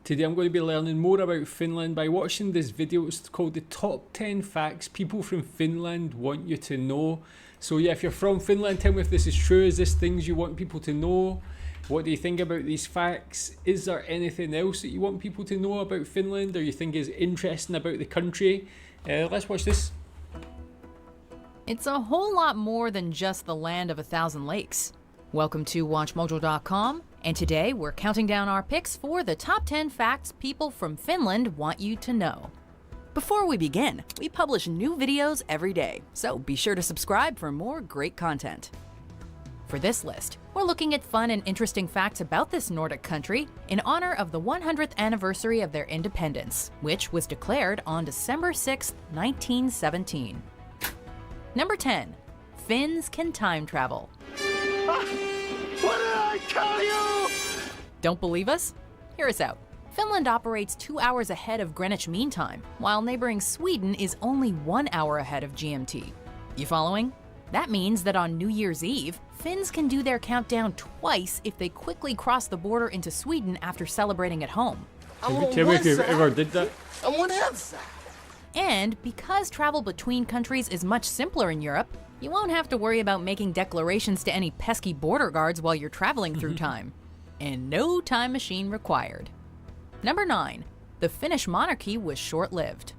Today I'm going to be learning more about Finland by watching this video. It's called the top 10 facts people from Finland want you to know. So yeah, if you're from Finland, tell me if this is true. Is this things you want people to know? What do you think about these facts? Is there anything else that you want people to know about Finland or you think is interesting about the country? Let's watch this. It's a whole lot more than just the land of 1,000 lakes. Welcome to WatchMojo.com, and today we're counting down our picks for the top 10 facts people from Finland want you to know. Before we begin, we publish new videos every day, so be sure to subscribe for more great content. For this list, we're looking at fun and interesting facts about this Nordic country in honor of the 100th anniversary of their independence, which was declared on December 6, 1917. Number 10. Finns can time travel. What did I tell you? Don't believe us? Hear us out. Finland operates 2 hours ahead of Greenwich Mean Time, while neighboring Sweden is only 1 hour ahead of GMT. You following? That means that on New Year's Eve, Finns can do their countdown twice if they quickly cross the border into Sweden after celebrating at home. Tell me if you ever did that. I'm on the outside. And because travel between countries is much simpler in Europe, you won't have to worry about making declarations to any pesky border guards while you're traveling through time. And no time machine required. Number 9. The Finnish monarchy was short-lived.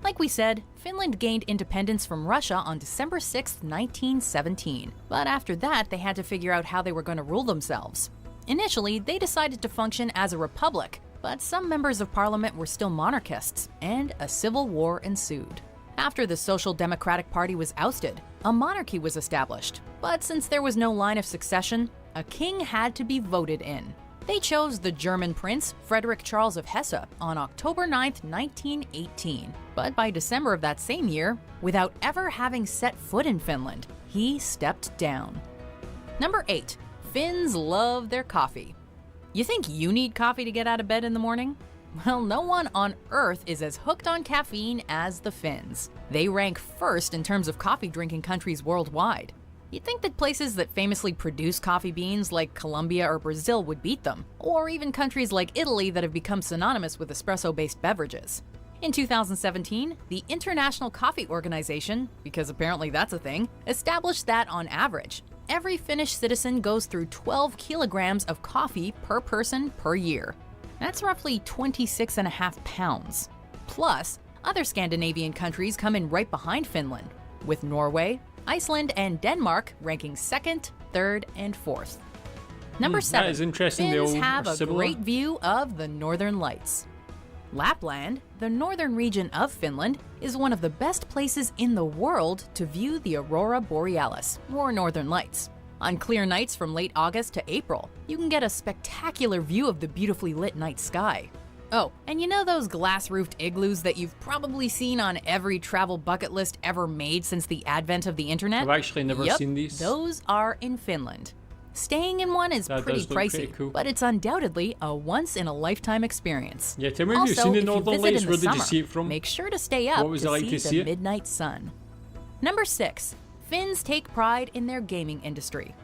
Like we said, Finland gained independence from Russia on December 6, 1917. But after that, they had to figure out how they were going to rule themselves. Initially, they decided to function as a republic, but some members of parliament were still monarchists, and a civil war ensued. After the Social Democratic Party was ousted, a monarchy was established. But since there was no line of succession, a king had to be voted in. They chose the German prince, Frederick Charles of Hesse, on October 9, 1918. But by December of that same year, without ever having set foot in Finland, he stepped down. Number 8. Finns love their coffee. You think you need coffee to get out of bed in the morning? Well, no one on Earth is as hooked on caffeine as the Finns. They rank first in terms of coffee drinking countries worldwide. You'd think that places that famously produce coffee beans like Colombia or Brazil would beat them, or even countries like Italy that have become synonymous with espresso-based beverages. In 2017, the International Coffee Organization, because apparently that's a thing, established that on average, every Finnish citizen goes through 12 kilograms of coffee per person per year. That's roughly 26.5 pounds. Plus, other Scandinavian countries come in right behind Finland, with Norway, Iceland, and Denmark ranking 2nd, 3rd, and 4th. Number 7. That is interesting. Finns They all have are a similar. great view of the Northern Lights. Lapland, the northern region of Finland, is one of the best places in the world to view the Aurora Borealis, or Northern Lights. On clear nights from late August to April, you can get a spectacular view of the beautifully lit night sky. Oh, and you know those glass-roofed igloos that you've probably seen on every travel bucket list ever made since the advent of the internet? I've actually never Yep, seen these. those are in Finland. Staying in one is That pretty does look pricey, pretty cool. but it's undoubtedly a once-in-a-lifetime experience. Yeah, tell me if you've Also, seen the if you Northern visit Lights. in Where the did you summer, see it from? make sure to stay up What was it like to see see the it? midnight sun. Number 6. Finns take pride in their gaming industry.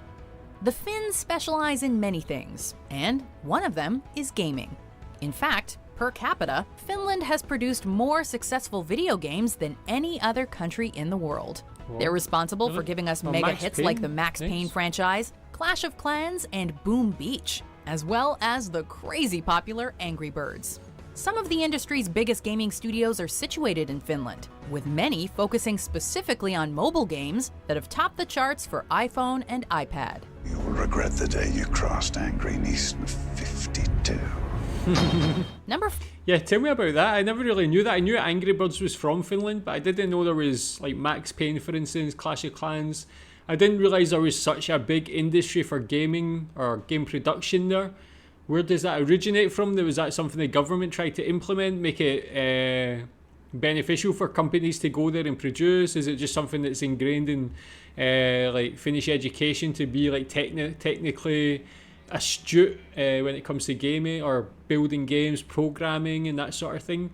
The Finns specialize in many things, and one of them is gaming. In fact, per capita, Finland has produced more successful video games than any other country in the world. Whoa. They're responsible for Really? giving us Oh, mega Max hits Payne? like the Max Nice. Payne franchise, Clash of Clans, and Boom Beach, as well as the crazy popular Angry Birds. Some of the industry's biggest gaming studios are situated in Finland, with many focusing specifically on mobile games that have topped the charts for iPhone and iPad. You will regret the day you crossed Angry East in 52. Yeah, tell me about that. I never really knew that. I knew Angry Birds was from Finland, but I didn't know there was like Max Payne, for instance, Clash of Clans. I didn't realize there was such a big industry for gaming or game production there. Where does that originate from? Was that something the government tried to implement, make it beneficial for companies to go there and produce? Is it just something that's ingrained in like Finnish education to be like technically astute when it comes to gaming or building games, programming and that sort of thing?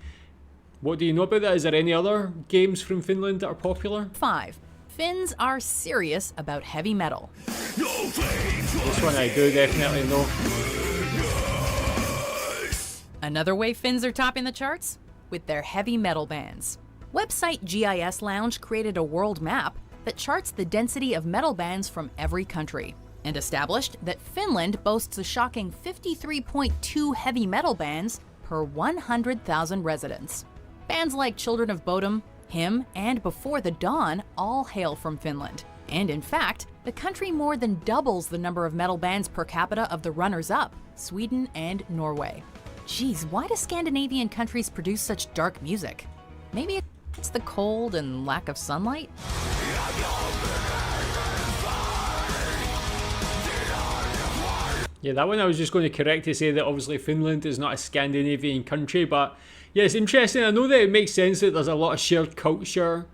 What do you know about that? Is there any other games from Finland that are popular? 5. Finns are serious about heavy metal. This one I do definitely know. Another way Finns are topping the charts? With their heavy metal bands. Website GIS Lounge created a world map that charts the density of metal bands from every country, and established that Finland boasts a shocking 53.2 heavy metal bands per 100,000 residents. Bands like Children of Bodom, Him, and Before the Dawn all hail from Finland. And in fact, the country more than doubles the number of metal bands per capita of the runners-up, Sweden and Norway. Geez, why do Scandinavian countries produce such dark music? Maybe it's the cold and lack of sunlight? Yeah, that one I was just going to correct to say that obviously Finland is not a Scandinavian country, but yeah, it's interesting. I know that it makes sense that there's a lot of shared culture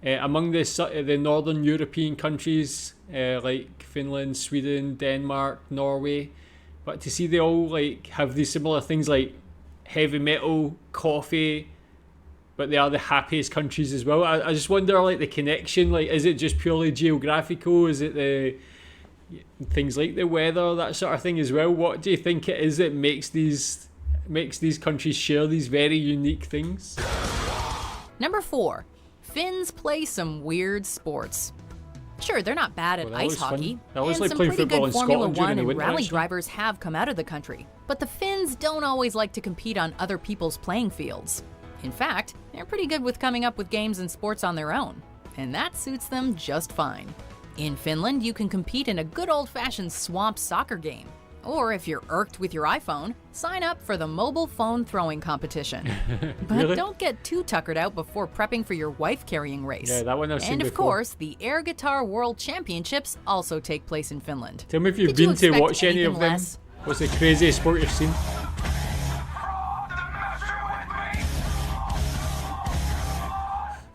among the northern European countries like Finland, Sweden, Denmark, Norway, but to see they all like have these similar things like heavy metal, coffee, but they are the happiest countries as well. I just wonder like the connection, like is it just purely geographical? Is it the things like the weather, that sort of thing as well? What do you think it is that makes these countries share these very unique things? Number 4, Finns play some weird sports. Sure, they're not bad at ice hockey, and some pretty good Formula One and rally drivers have come out of the country, but the Finns don't always like to compete on other people's playing fields. In fact, they're pretty good with coming up with games and sports on their own, and that suits them just fine. In Finland, you can compete in a good old-fashioned swamp soccer game. Or if you're irked with your iPhone, sign up for the mobile phone throwing competition. But Really? don't get too tuckered out before prepping for your wife-carrying race. Yeah, that one I've seen And of before. course, the Air Guitar World Championships also take place in Finland. Tell me if you've Did you been to expect watch any of anything them. less? What's the craziest sport you've seen?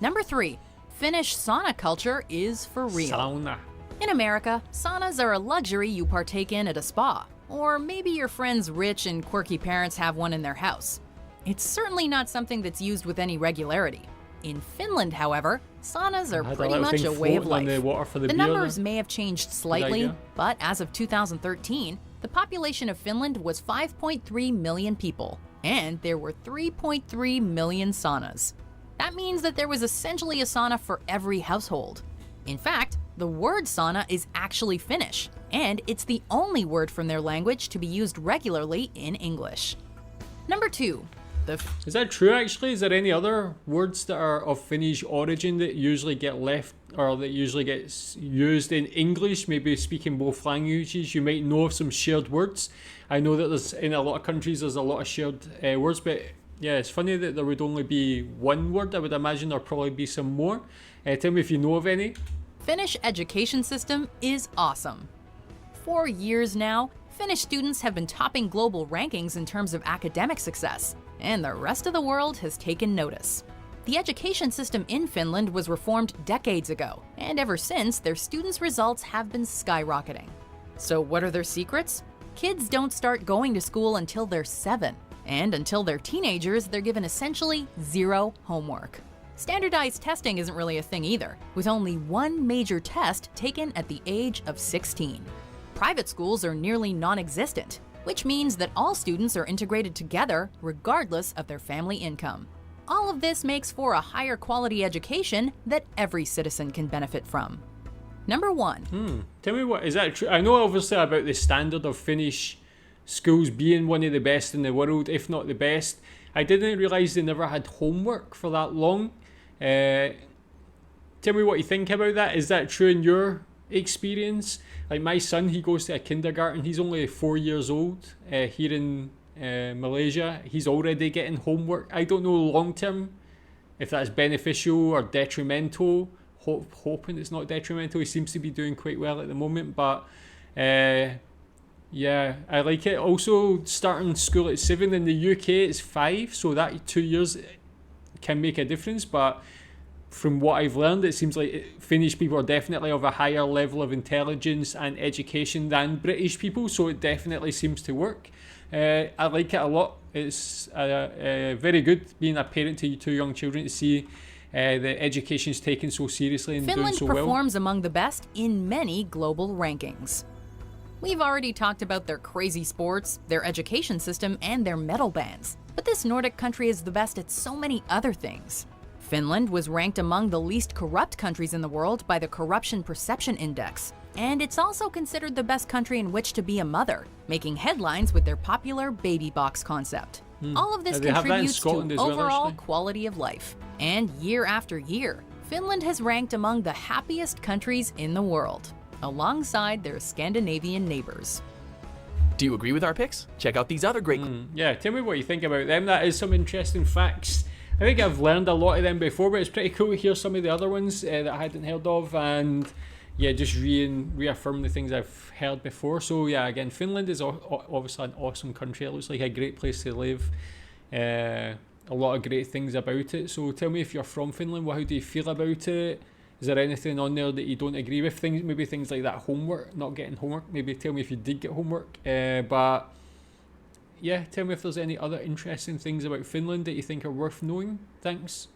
Number 3, Finnish sauna culture is for real. Sauna. In America, saunas are a luxury you partake in at a spa, or maybe your friend's rich and quirky parents have one in their house. It's certainly not something that's used with any regularity. In Finland, however, saunas are Had a pretty little much thing a way of floating on life. the water for the The beer numbers there. may have changed slightly, idea. but as of 2013, the population of Finland was 5.3 million people, and there were 3.3 million saunas. That means that there was essentially a sauna for every household. In fact, the word sauna is actually Finnish, and it's the only word from their language to be used regularly in English. Number 2, Is that true actually? Is there any other words that are of Finnish origin that usually get left or that usually gets used in English, maybe speaking both languages? You might know of some shared words. I know that there's in a lot of countries there's a lot of shared words, but yeah, it's funny that there would only be one word. I would imagine there'll probably be some more. Tell me if you know of any. Finnish education system is awesome. For years now, Finnish students have been topping global rankings in terms of academic success, and the rest of the world has taken notice. The education system in Finland was reformed decades ago, and ever since, their students' results have been skyrocketing. So what are their secrets? Kids don't start going to school until they're 7, and until they're teenagers, they're given essentially zero homework. Standardized testing isn't really a thing either, with only one major test taken at the age of 16. Private schools are nearly non-existent, which means that all students are integrated together regardless of their family income. All of this makes for a higher quality education that every citizen can benefit from. Number 1. Tell me what, is that true? I know obviously about the standard of Finnish schools being one of the best in the world, if not the best. I didn't realise they never had homework for that long. Tell me what you think about that. Is that true in your experience? Like my son, he goes to a kindergarten. He's only 4 years old here in Malaysia. He's already getting homework. I don't know long term if that's beneficial or detrimental. Hoping it's not detrimental. He seems to be doing quite well at the moment, but yeah, I like it. Also, starting school at 7 in the UK, it's 5, so that 2 years can make a difference. But from what I've learned, it seems like Finnish people are definitely of a higher level of intelligence and education than British people, so it definitely seems to work. I like it a lot. It's very good being a parent to 2 young children to see the education's taken so seriously and Finland doing so well. performs among the best in many global rankings. We've already talked about their crazy sports, their education system, and their metal bands. But this Nordic country is the best at so many other things. Finland was ranked among the least corrupt countries in the world by the Corruption Perception Index. And it's also considered the best country in which to be a mother, making headlines with their popular baby box concept. All of this They have that in contributes to Scotland as well, overall actually. quality of life. And year after year, Finland has ranked among the happiest countries in the world, alongside their Scandinavian neighbors. Do you agree with our picks? Check out these other great... Yeah, tell me what you think about them. That is some interesting facts. I think I've learned a lot of them before, but it's pretty cool to hear some of the other ones that I hadn't heard of, and yeah, just reaffirm the things I've heard before. So yeah, again, Finland is obviously an awesome country. It looks like a great place to live. A lot of great things about it. So tell me if you're from Finland, how do you feel about it? Is there anything on there that you don't agree with? Maybe things like that homework, not getting homework. Maybe tell me if you did get homework. But yeah, tell me if there's any other interesting things about Finland that you think are worth knowing. Thanks.